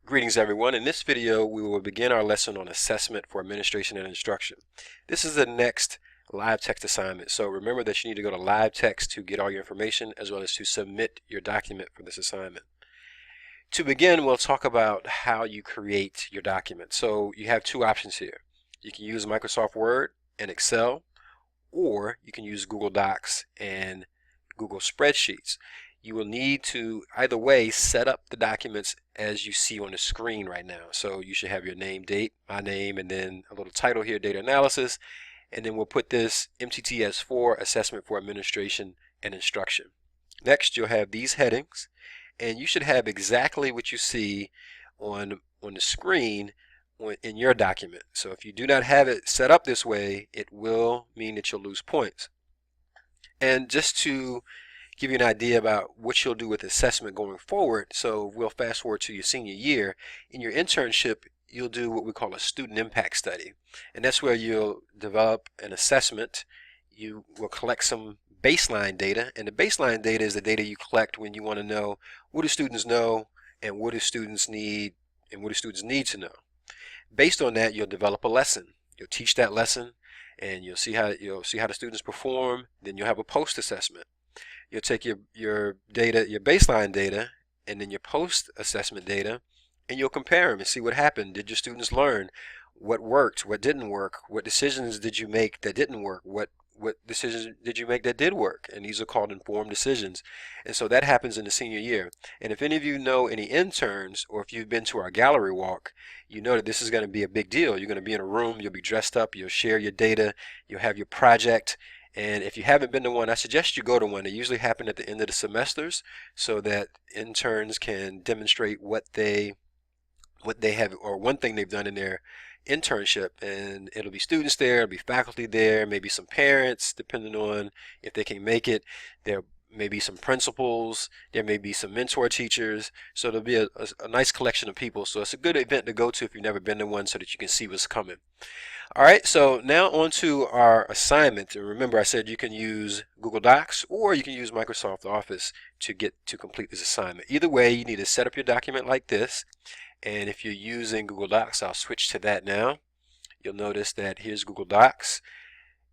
Greetings everyone. In this video we will begin our lesson on assessment for administration and instruction. This is the next live text assignment, so remember that you need to go to live text to get all your information as well as to submit your document for this assignment. To begin, we'll talk about how you create your document. So you have two options here. You can use Microsoft Word and Excel, or you can use Google Docs and Google Spreadsheets. You will need to, either way, set up the documents as you see on the screen right now. So you should have your name, date, my name, and then a little title here, data analysis, and then we'll put this MTTS4, assessment for administration and instruction. Next, you'll have these headings, and you should have exactly what you see on the screen in your document. So if you do not have it set up this way, it will mean that you'll lose points. And just to give you an idea about what you'll do with assessment going forward, so we'll fast forward to your senior year. In your internship, you'll do what we call a student impact study, and that's where you'll develop an assessment. You will collect some baseline data, and the baseline data is the data you collect when you want to know what do students know and what do students need and what do students need to know. Based on that, you'll develop a lesson. You'll teach that lesson, and you'll see how the students perform. Then you'll have a post assessment. You'll take your data, your baseline data, and then your post assessment data, and you'll compare them and see what happened. Did your students learn? What worked? What didn't work? What decisions did you make that didn't work? What decisions did you make that did work? And these are called informed decisions. And so that happens in the senior year. And if any of you know any interns, or if you've been to our gallery walk, you know that this is going to be a big deal. You're going to be in a room, you'll be dressed up, you'll share your data, you'll have your project. And if you haven't been to one, I suggest you go to one. They usually happen at the end of the semesters so that interns can demonstrate what they have, or one thing they've done in their internship. And it'll be students there, it'll be faculty there, maybe some parents, depending on if they can make it. There may be some principals, there may be some mentor teachers. So there'll be a nice collection of people. So it's a good event to go to if you've never been to one, so that you can see what's coming. Alright, so now on to our assignment. And remember, I said you can use Google Docs or you can use Microsoft Office to complete this assignment. Either way, you need to set up your document like this. And if you're using Google Docs, I'll switch to that now. You'll notice that here's Google Docs,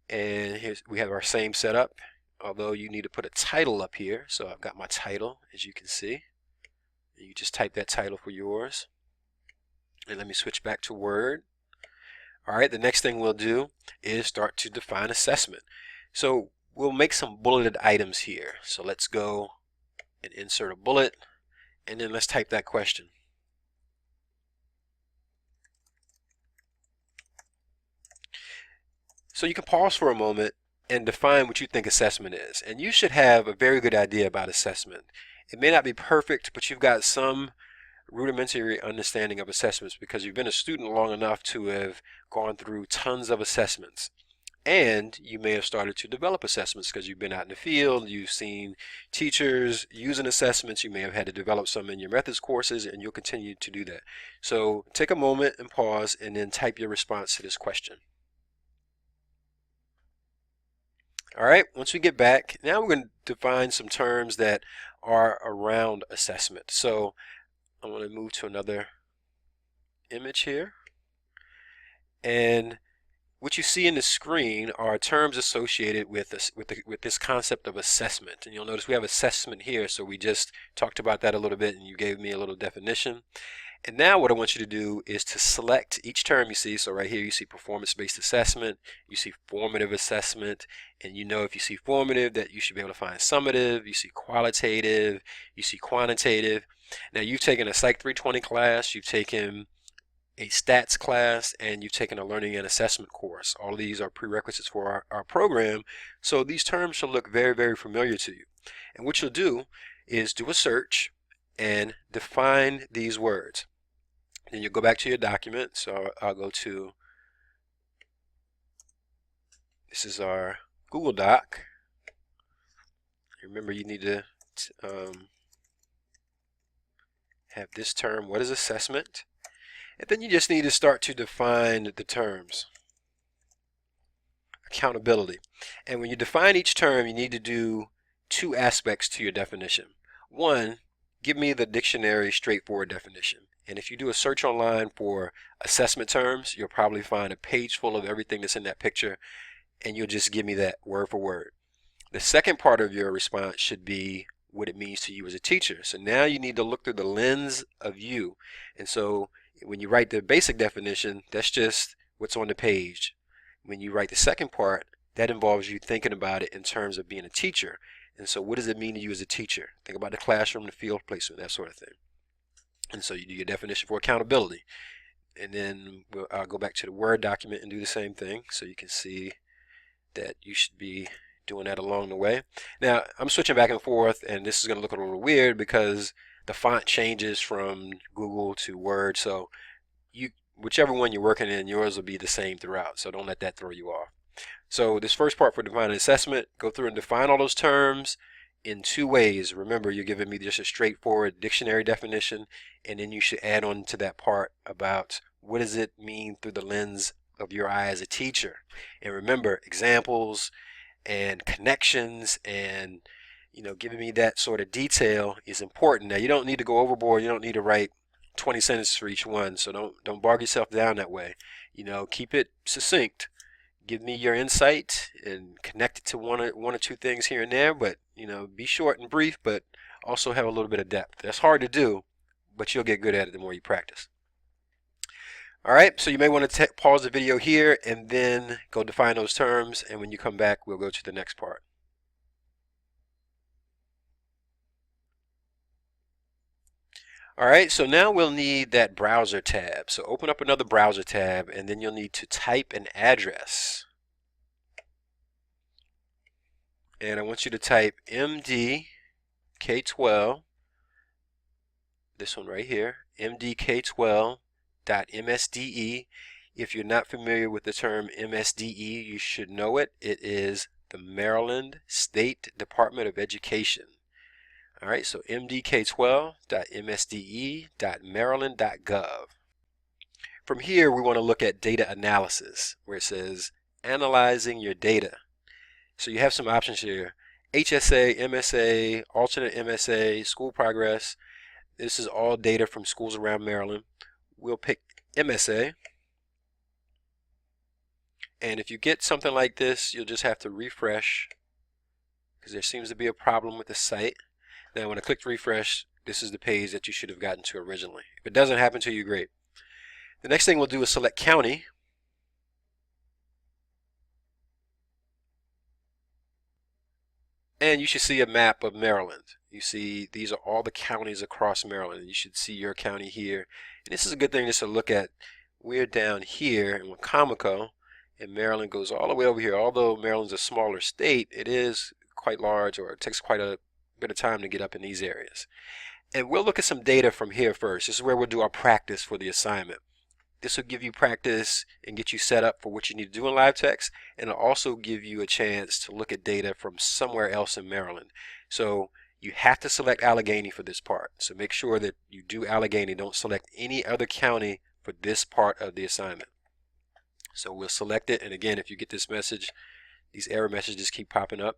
and we have our same setup, although you need to put a title up here. So I've got my title, as you can see. You just type that title for yours. And let me switch back to Word. Alright, the next thing we'll do is start to define assessment. So we'll make some bulleted items here. So let's go and insert a bullet, and then let's type that question. So you can pause for a moment and define what you think assessment is. And you should have a very good idea about assessment. It may not be perfect, but you've got some rudimentary understanding of assessments because you've been a student long enough to have gone through tons of assessments. And you may have started to develop assessments because you've been out in the field, you've seen teachers using assessments, you may have had to develop some in your methods courses, and you'll continue to do that. So take a moment and pause, and then type your response to this question. Alright, once we get back, now we're going to define some terms that are around assessment. So I'm going to move to another image here. And what you see in the screen are terms associated with this concept of assessment. And you'll notice we have assessment here, so we just talked about that a little bit, and you gave me a little definition. And now what I want you to do is to select each term you see. So right here you see performance-based assessment, you see formative assessment, and you know if you see formative that you should be able to find summative, you see qualitative, you see quantitative. Now you've taken a Psych 320 class, you've taken a stats class, and you've taken a learning and assessment course. All of these are prerequisites for our program, so these terms should look very, very familiar to you. And what you'll do is do a search and define these words. Then you'll go back to your document. So I'll go to, this is our Google Doc. Remember, you need to have this term, what is assessment? And then you just need to start to define the terms. Accountability. And when you define each term, you need to do two aspects to your definition. One, give me the dictionary straightforward definition. And if you do a search online for assessment terms, you'll probably find a page full of everything that's in that picture, and you'll just give me that word for word. The second part of your response should be what it means to you as a teacher. So now you need to look through the lens of you. And so when you write the basic definition, that's just what's on the page. When you write the second part, that involves you thinking about it in terms of being a teacher. And so what does it mean to you as a teacher? Think about the classroom, the field placement, that sort of thing. And so you do your definition for accountability. And then I'll go back to the Word document and do the same thing, so you can see that you should be doing that along the way. Now I'm switching back and forth, and this is going to look a little weird because the font changes from Google to Word, so whichever one you're working in, yours will be the same throughout, so don't let that throw you off. So this first part for defining assessment, go through and define all those terms in two ways. Remember, you're giving me just a straightforward dictionary definition, and then you should add on to that part about what does it mean through the lens of your eye as a teacher. And remember, examples and connections and giving me that sort of detail is important. Now you don't need to go overboard. You don't need to write 20 sentences for each one, so don't bog yourself down that way. Keep it succinct. Give me your insight and connect it to one or two things here and there, but be short and brief, but also have a little bit of depth. That's hard to do, but you'll get good at it the more you practice. All right, so you may want to pause the video here and then go define those terms, and when you come back, we'll go to the next part. All right, so now we'll need that browser tab. So open up another browser tab, and then you'll need to type an address. And I want you to type MDK12, this one right here, MDK12.MSDE. If you're not familiar with the term MSDE, you should know it. It is the Maryland State Department of Education. All right, so mdk12.msde.maryland.gov. From here, we want to look at data analysis, where it says analyzing your data. So you have some options here: HSA, MSA, alternate MSA, school progress. This is all data from schools around Maryland. We'll pick MSA. And if you get something like this, you'll just have to refresh because there seems to be a problem with the site. Now when I click refresh, this is the page that you should have gotten to originally. If it doesn't happen to you, great. The next thing we'll do is select county. And you should see a map of Maryland. You see these are all the counties across Maryland. You should see your county here. And this is a good thing just to look at. We're down here in Wacomico, and Maryland goes all the way over here. Although Maryland's a smaller state, it is quite large, or it takes quite a bit of time to get up in these areas. And we'll look at some data from here first. This is where we'll do our practice for the assignment. This will give you practice and get you set up for what you need to do in live text, and it'll also give you a chance to look at data from somewhere else in Maryland. So you have to select Allegheny for this part. So make sure that you do Allegheny. Don't select any other county for this part of the assignment. So we'll select it, and again, if you get this message, these error messages keep popping up,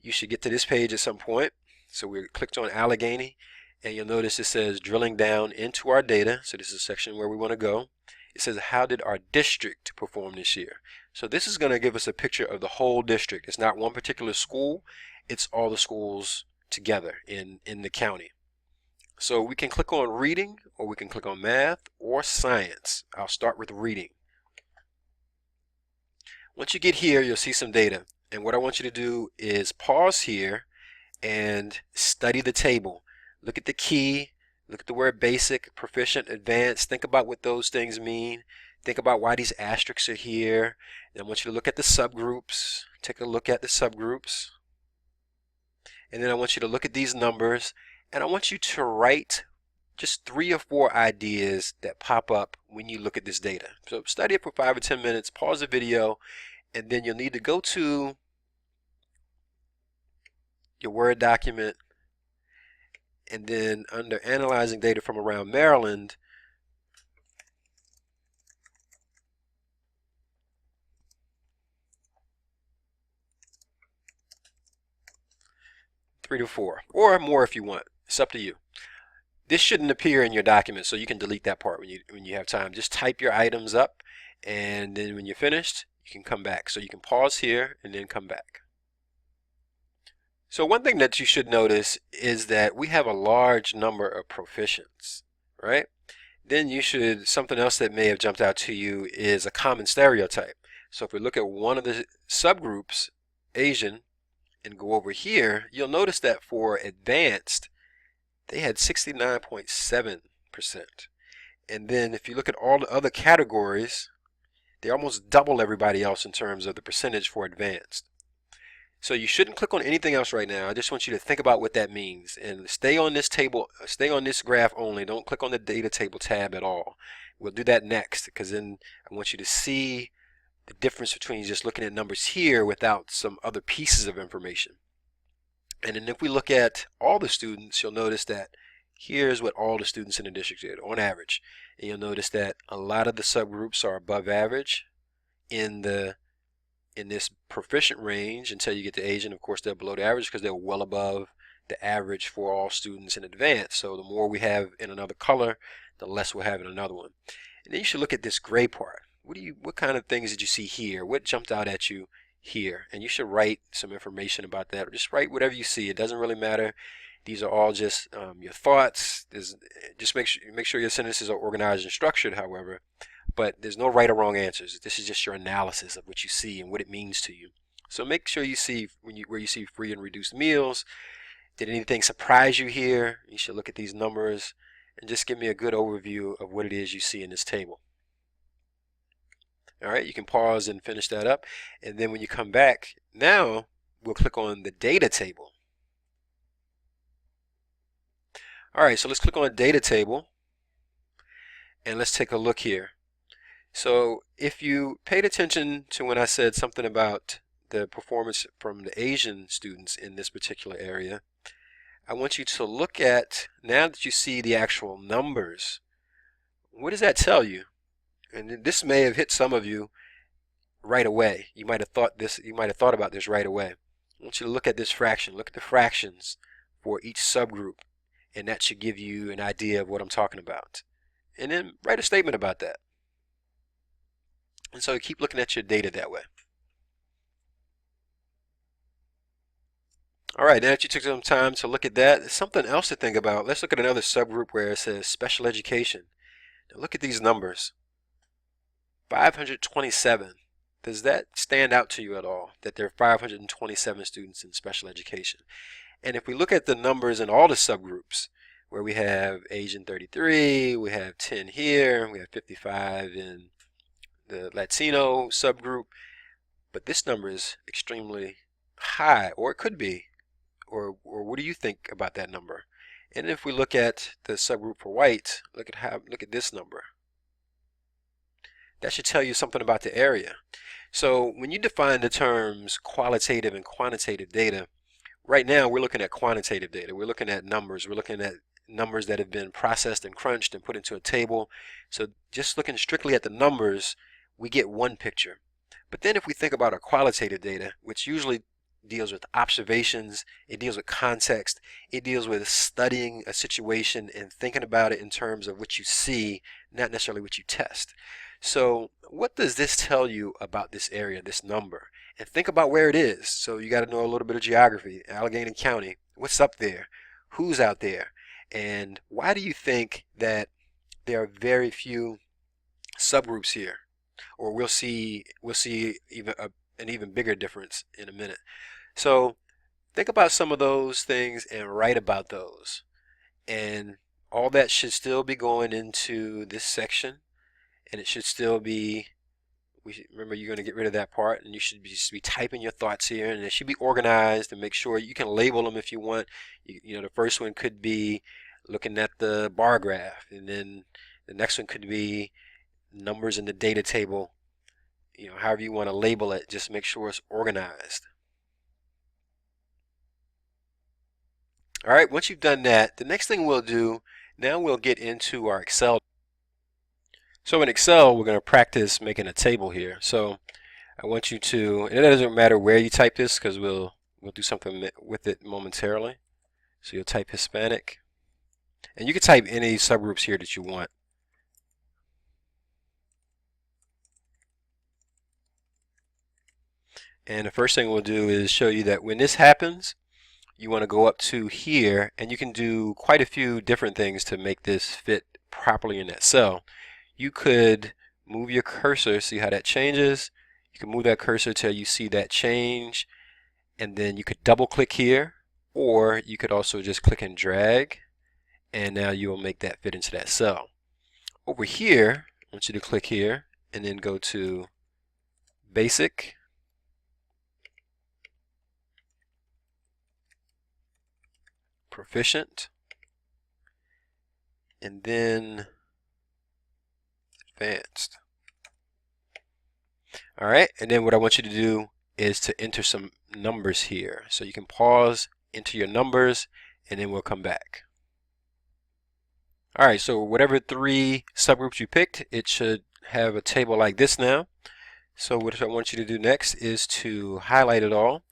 you should get to this page at some point. So we clicked on Allegheny, and you'll notice it says drilling down into our data. So this is a section where we want to go. It says, how did our district perform this year? So this is going to give us a picture of the whole district. It's not one particular school, it's all the schools together in the county. So we can click on reading, or we can click on math or science. I'll start with reading. Once you get here, you'll see some data. And what I want you to do is pause here and study the table. Look at the key, look at the word basic, proficient, advanced. Think about what those things mean. Think about why these asterisks are here. And I want you to look at the subgroups. Take a look at the subgroups. And then I want you to look at these numbers. And I want you to write just 3 or 4 ideas that pop up when you look at this data. So study it for 5 or 10 minutes, pause the video, and then you'll need to go to your Word document, and then under analyzing data from around Maryland, three to 4 or more if you want. It's up to you. This shouldn't appear in your document, so you can delete that part when you have time. Just type your items up, and then when you're finished, you can come back. So you can pause here and then come back. So one thing that you should notice is that we have a large number of proficients, right? Then something else that may have jumped out to you is a common stereotype. So if we look at one of the subgroups, Asian, and go over here, you'll notice that for advanced, they had 69.7%. And then if you look at all the other categories, they almost double everybody else in terms of the percentage for advanced. So you shouldn't click on anything else right now. I just want you to think about what that means and stay on this table, stay on this graph only. Don't click on the data table tab at all. We'll do that next, because then I want you to see the difference between just looking at numbers here without some other pieces of information. And then if we look at all the students, you'll notice that here's what all the students in the district did on average. And you'll notice that a lot of the subgroups are above average in this proficient range until you get to Asian. Of course, they're below the average because they're well above the average for all students in advanced. So the more we have in another color, the less we'll have in another one. And then you should look at this gray part. What kind of things did you see here? What jumped out at you here? And you should write some information about that, or just write whatever you see. It doesn't really matter. These are all just your thoughts. Just make sure your sentences are organized and structured, however. But there's no right or wrong answers. This is just your analysis of what you see and what it means to you. So make sure you see where you see free and reduced meals. Did anything surprise you here? You should look at these numbers and just give me a good overview of what it is you see in this table. All right, you can pause and finish that up. And then when you come back, now we'll click on the data table. All right, so let's click on data table and let's take a look here. So if you paid attention to when I said something about the performance from the Asian students in this particular area, I want you to look at, now that you see the actual numbers, what does that tell you? And this may have hit some of you right away. You might have thought about this right away. I want you to look at this fraction. Look at the fractions for each subgroup, and that should give you an idea of what I'm talking about. And then write a statement about that. And so keep looking at your data that way. All right, now that you took some time to look at that, there's something else to think about. Let's look at another subgroup where it says special education. Now look at these numbers. 527. Does that stand out to you at all, that there are 527 students in special education? And if we look at the numbers in all the subgroups, where we have Asian 33, we have 10 here, we have 55 in the Latino subgroup, but this number is extremely high, or it could be, or what do you think about that number? And if we look at the subgroup for white, look at this number. That should tell you something about the area. So when you define the terms qualitative and quantitative data, right now we're looking at quantitative data. We're looking at numbers. We're looking at numbers that have been processed and crunched and put into a table. So just looking strictly at the numbers, we get one picture. But then if we think about our qualitative data, which usually deals with observations, it deals with context, it deals with studying a situation and thinking about it in terms of what you see, not necessarily what you test. So what does this tell you about this area, this number? And think about where it is. So you got to know a little bit of geography. Allegheny County, what's up there? Who's out there? And why do you think that there are very few subgroups here? Or we'll see even an even bigger difference in a minute. So think about some of those things and write about those. And all that should still be going into this section. And it should still be, remember, you're going to get rid of that part, and you should just be typing your thoughts here, and it should be organized, and make sure you can label them if you want. You know, the first one could be looking at the bar graph, and then the next one could be numbers in the data table. You know, however you want to label it, just make sure it's organized. All right, once you've done that, the next thing we'll do, now we'll get into our Excel. So in Excel, we're going to practice making a table here. So I want you to, and it doesn't matter where you type this because we'll do something with it momentarily. So you'll type Hispanic, and you can type any subgroups here that you want. And the first thing we'll do is show you that when this happens, you want to go up to here, and you can do quite a few different things to make this fit properly in that cell. You could move your cursor, see how that changes. You can move that cursor till you see that change, and then you could double click here, or you could also just click and drag, and now you will make that fit into that cell. Over here, I want you to click here and then go to Basic, Proficient, and then Advanced. Alright, and then what I want you to do is to enter some numbers here. So you can pause, enter your numbers, and then we'll come back. Alright, so whatever 3 subgroups you picked, it should have a table like this now. So what I want you to do next is to highlight it all,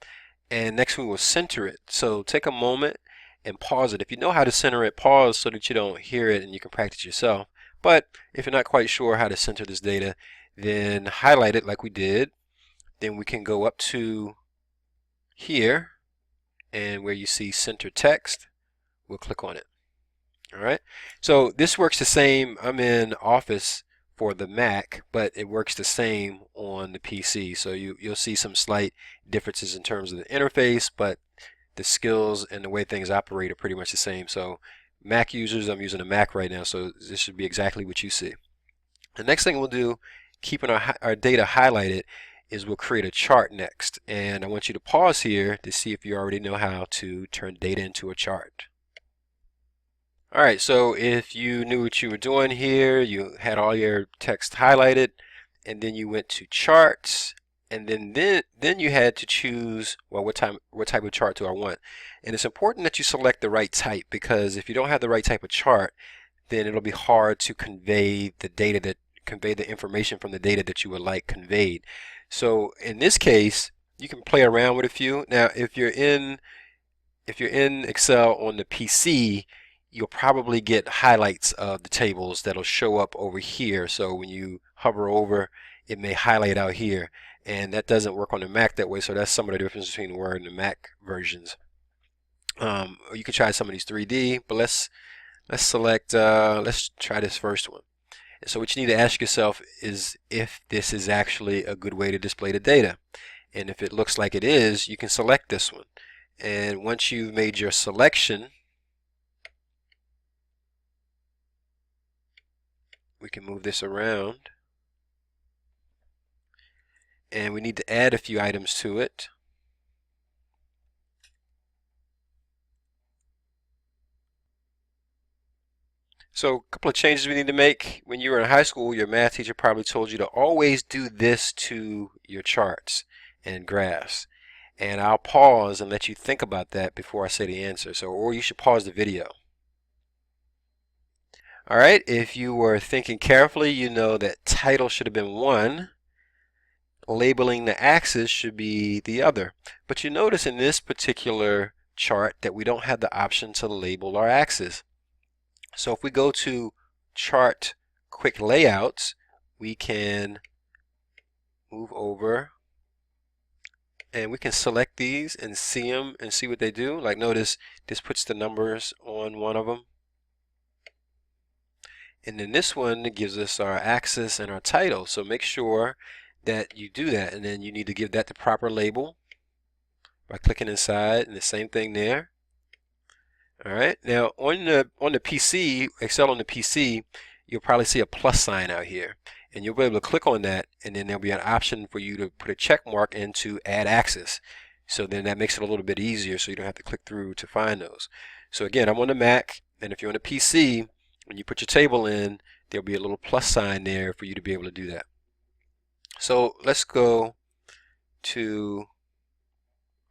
and next we will center it. So take a moment and pause it. If you know how to center it, pause so that you don't hear it and you can practice yourself. But if you're not quite sure how to center this data, then highlight it like we did. Then we can go up to here, and where you see center text, we'll click on it. Alright, so this works the same. I'm in Office for the Mac, but it works the same on the PC. So you'll see some slight differences in terms of the interface, but the skills and the way things operate are pretty much the same. So Mac users, I'm using a Mac right now, so this should be exactly what you see. The next thing we'll do, keeping our data highlighted, is we'll create a chart next. And I want you to pause here to see if you already know how to turn data into a chart. Alright, so if you knew what you were doing here, you had all your text highlighted, and then you went to charts, and then you had to choose, well, what type of chart do I want? And it's important that you select the right type, because if you don't have the right type of chart, then it'll be hard to convey the information from the data that you would like conveyed. So in this case, you can play around with a few. Now, if you're in Excel on the PC, you'll probably get highlights of the tables that'll show up over here. So when you hover over, it may highlight out here, and that doesn't work on the Mac that way. So that's some of the difference between the Word and the Mac versions. You can try some of these 3D, but let's select. Let's try this first one. And so what you need to ask yourself is if this is actually a good way to display the data. And if it looks like it is, you can select this one. And once you've made your selection, we can move this around, and we need to add a few items to it. So a couple of changes we need to make. When you were in high school, your math teacher probably told you to always do this to your charts and graphs. And I'll pause and let you think about that before I say the answer. So, or you should pause the video. Alright, if you were thinking carefully, you know that title should have been one, labeling the axis should be the other. But you notice in this particular chart that we don't have the option to label our axis. So if we go to Chart Quick Layouts, we can move over and we can select these and see them and see what they do. Like notice this puts the numbers on one of them. And then this one gives us our axis and our title. So make sure that you do that, and then you need to give that the proper label by clicking inside, and the same thing there. Alright, now on the PC, Excel on the PC, you'll probably see a plus sign out here, and you'll be able to click on that, and then there'll be an option for you to put a check mark into add axis. So then that makes it a little bit easier, so you don't have to click through to find those. So again, I'm on the Mac, and if you're on a PC, when you put your table in, there'll be a little plus sign there for you to be able to do that. So let's go to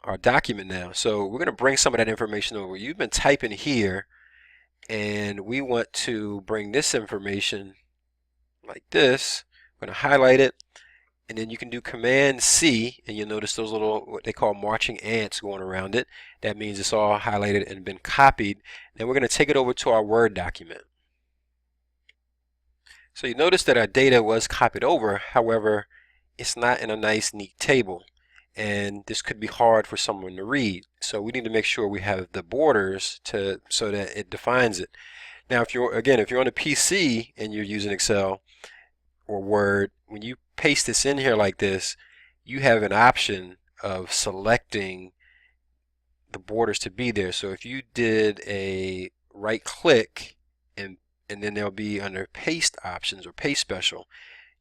our document now. So we're going to bring some of that information over. You've been typing here, and we want to bring this information like this. I'm going to highlight it, and then you can do Command C, and you'll notice those little, what they call marching ants going around it. That means it's all highlighted and been copied. Then we're going to take it over to our Word document. So you notice that our data was copied over, however, it's not in a nice neat table, and this could be hard for someone to read. So we need to make sure we have the borders so that it defines it. Now if you're on a PC and you're using Excel or Word, when you paste this in here like this, you have an option of selecting the borders to be there. So if you did a right click and then there'll be under paste options or paste special,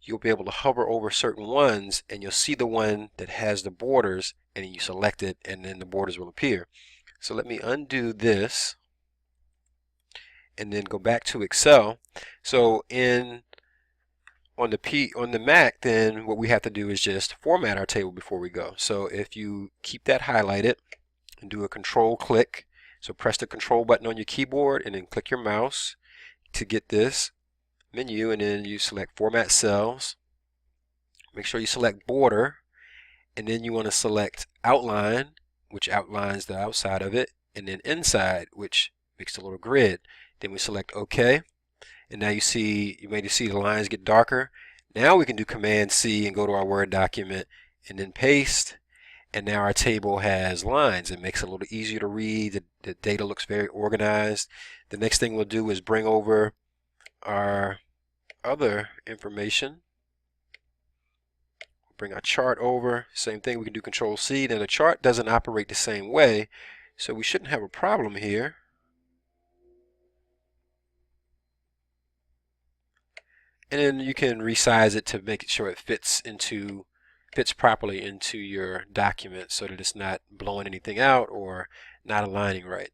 you'll be able to hover over certain ones and you'll see the one that has the borders, and you select it and then the borders will appear. So let me undo this and then go back to Excel. So on the Mac, then what we have to do is just format our table before we go. So if you keep that highlighted and do a control click, so press the control button on your keyboard and then click your mouse to get this menu, and then you select format cells. Make sure you select border, and then you want to select outline, which outlines the outside of it, and then inside, which makes a little grid. Then we select OK, and now you may see the lines get darker. Now we can do Command C and go to our Word document and then paste, and now our table has lines. It makes it a little easier to read. The data looks very organized. The next thing we'll do is bring over our other information. Bring our chart over. Same thing, we can do Control C. Now the chart doesn't operate the same way, so we shouldn't have a problem here. And then you can resize it to make sure it fits properly into your document so that it's not blowing anything out or not aligning right.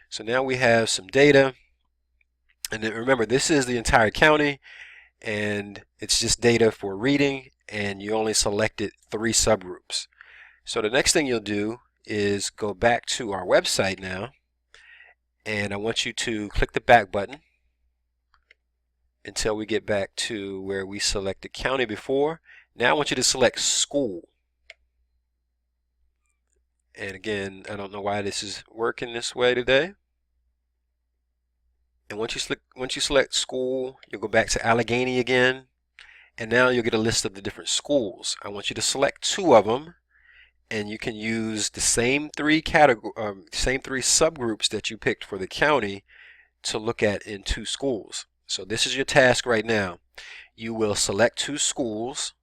So now we have some data, and then remember, this is the entire county and it's just data for reading, and you only selected 3 subgroups. So the next thing you'll do is go back to our website now, and I want you to click the back button until we get back to where we selected county before. Now I want you to select school. And again, I don't know why this is working this way today. And once you select school, you'll go back to Allegheny again, and now you'll get a list of the different schools. I want you to select 2 of them, and you can use the same 3 subgroups that you picked for the county to look at in 2 schools. So this is your task right now. You will select 2 schools,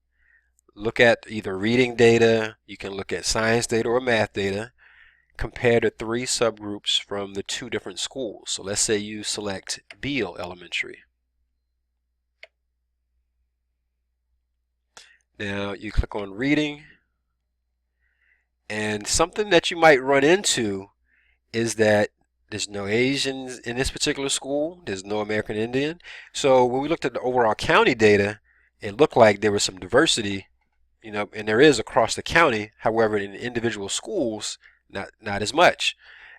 look at either reading data, you can look at science data or math data, compare the 3 subgroups from the 2 different schools. So let's say you select Beale Elementary. Now you click on reading, and something that you might run into is that there's no Asians in this particular school, there's no American Indian. So when we looked at the overall county data, it looked like there was some diversity, and there is across the county. However, in individual schools, not as much.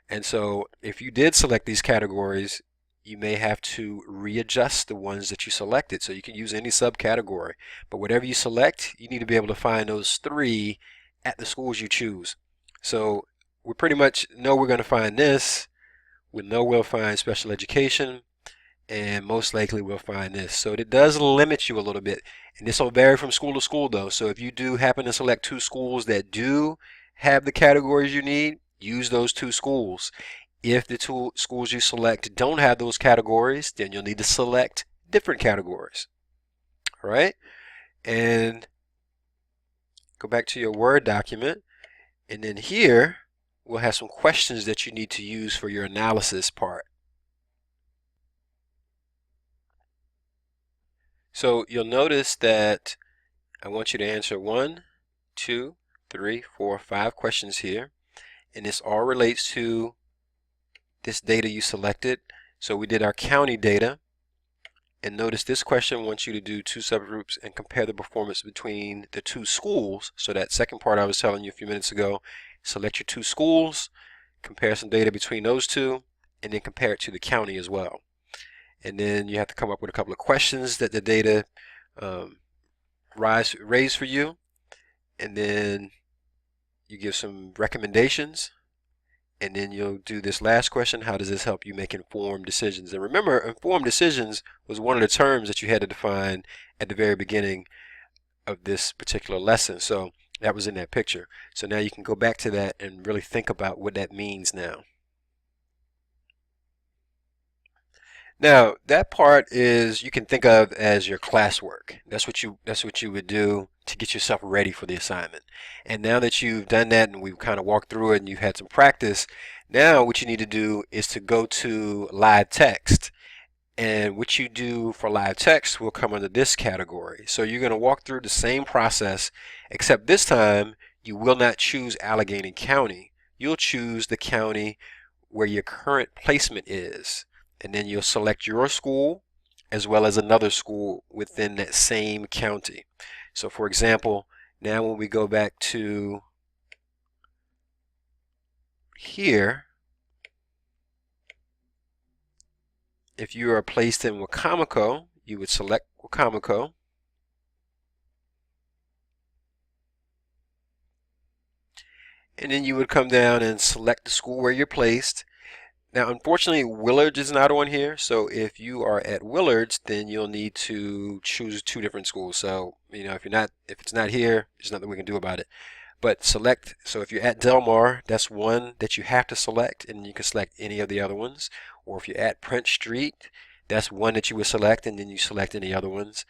And so if you did select these categories, you may have to readjust the ones that you selected. So you can use any subcategory, but whatever you select, you need to be able to find those 3 at the schools you choose. So we pretty much know we're going to find this. We know we'll find special education, and most likely we'll find this. So it does limit you a little bit, and this will vary from school to school though. So if you do happen to select 2 schools that do have the categories you need, use those 2 schools. If the 2 schools you select don't have those categories, then you'll need to select different categories. All right, and go back to your Word document, and then here we'll have some questions that you need to use for your analysis part. So you'll notice that I want you to answer 1, 2, 3, 4, 5 questions here, and this all relates to this data you selected. So we did our county data, and notice this question wants you to do 2 subgroups and compare the performance between the 2 schools. So that second part I was telling you a few minutes ago, select your 2 schools, compare some data between those 2, and then compare it to the county as well. And then you have to come up with a couple of questions that the data raise for you, and then you give some recommendations, and then you'll do this last question: how does this help you make informed decisions? And remember, informed decisions was one of the terms that you had to define at the very beginning of this particular lesson. So that was in that picture. So now you can go back to that and really think about what that means now. Now that part is, you can think of as your classwork. That's what you would do to get yourself ready for the assignment. And now that you've done that and we've kind of walked through it and you've had some practice, now what you need to do is to go to live text. And what you do for live text will come under this category. So you're going to walk through the same process, except this time you will not choose Allegheny County. You'll choose the county where your current placement is. And then you'll select your school as well as another school within that same county. So for example, now when we go back to here, if you are placed in Wacomico, you would select Wacomico. And then you would come down and select the school where you're placed. Now, unfortunately, Willards is not on here. So if you are at Willards, then you'll need to choose two different schools. So, if it's not here, there's nothing we can do about it. But select, so if you're at Del Mar, that's one that you have to select, and you can select any of the other ones. Or if you're at Prince Street, that's one that you would select, and then you select any other ones.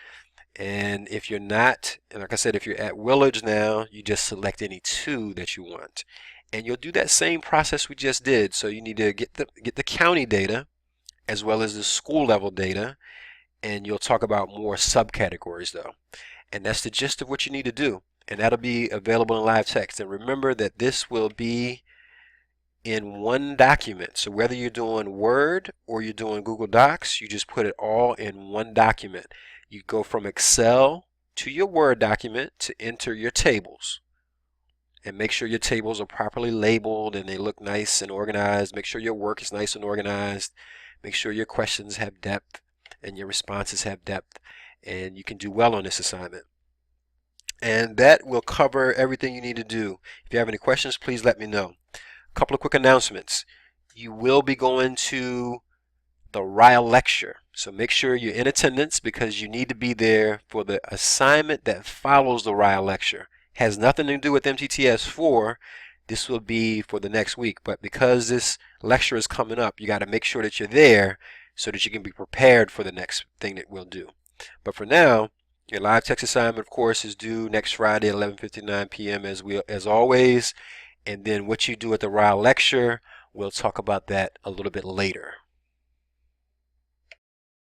And if you're not, and like I said, if you're at Willards now, you just select any two that you want. And you'll do that same process we just did. So you need to get the county data as well as the school level data, and you'll talk about more subcategories though. And that's the gist of what you need to do. And that'll be available in live text. And remember that this will be in one document. So whether you're doing Word or you're doing Google Docs, you just put it all in one document. You go from Excel to your Word document to enter your tables. And make sure your tables are properly labeled and they look nice and organized. Make sure your work is nice and organized. Make sure your questions have depth and your responses have depth. And you can do well on this assignment. And that will cover everything you need to do. If you have any questions, please let me know. A couple of quick announcements. You will be going to the RILE lecture. So make sure you're in attendance because you need to be there for the assignment that follows the RILE lecture. Has nothing to do with MTTS 4. This will be for the next week. But because this lecture is coming up, you got to make sure that you're there so that you can be prepared for the next thing that we'll do. But for now, your live text assignment, of course, is due next Friday, 11:59 p.m. as always. And then what you do at the RILE lecture, we'll talk about that a little bit later.